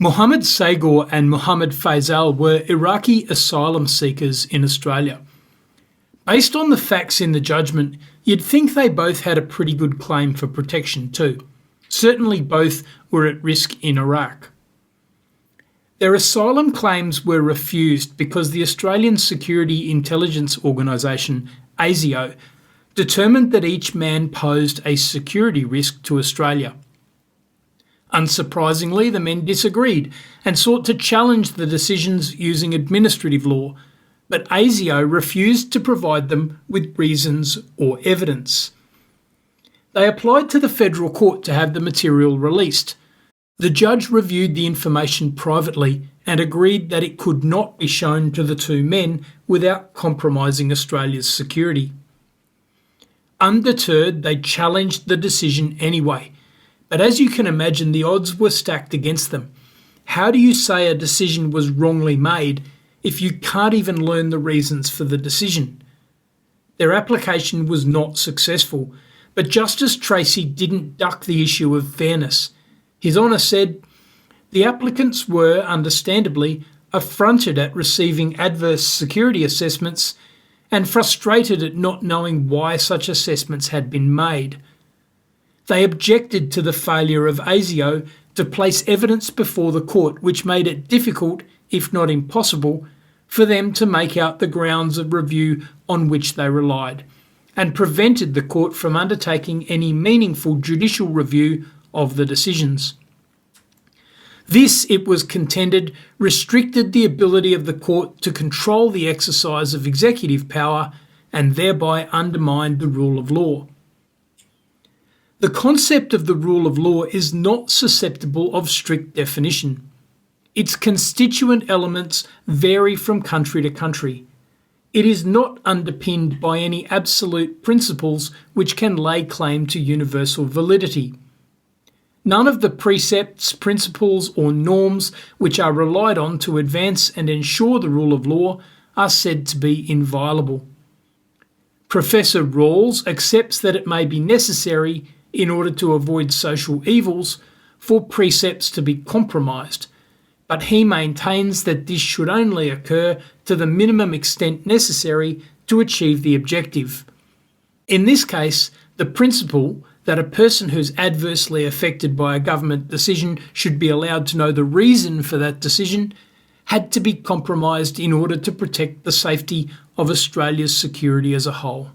Mohammed Sagor and Mohammed Faisal were Iraqi asylum seekers in Australia. Based on the facts in the judgment, you'd think they both had a pretty good claim for protection too. Certainly both were at risk in Iraq. Their asylum claims were refused because the Australian Security Intelligence Organisation, ASIO, determined that each man posed a security risk to Australia. Unsurprisingly, the men disagreed and sought to challenge the decisions using administrative law, but ASIO refused to provide them with reasons or evidence. They applied to the federal court to have the material released. The judge reviewed the information privately and agreed that it could not be shown to the two men without compromising Australia's security. Undeterred, they challenged the decision anyway, but as you can imagine, the odds were stacked against them. How do you say a decision was wrongly made if you can't even learn the reasons for the decision? Their application was not successful, but Justice Tracy didn't duck the issue of fairness. His Honour said, "The applicants were, understandably, affronted at receiving adverse security assessments and frustrated at not knowing why such assessments had been made. They objected to the failure of ASIO to place evidence before the court which made it difficult, if not impossible, for them to make out the grounds of review on which they relied, and prevented the court from undertaking any meaningful judicial review of the decisions. This, it was contended, restricted the ability of the court to control the exercise of executive power and thereby undermined the rule of law. The concept of the rule of law is not susceptible of strict definition. Its constituent elements vary from country to country. It is not underpinned by any absolute principles which can lay claim to universal validity. None of the precepts, principles, or norms which are relied on to advance and ensure the rule of law are said to be inviolable. Professor Rawls accepts that it may be necessary, in order to avoid social evils, for precepts to be compromised, but he maintains that this should only occur to the minimum extent necessary to achieve the objective. In this case, the principle that a person who's adversely affected by a government decision should be allowed to know the reason for that decision had to be compromised in order to protect the safety of Australia's security as a whole.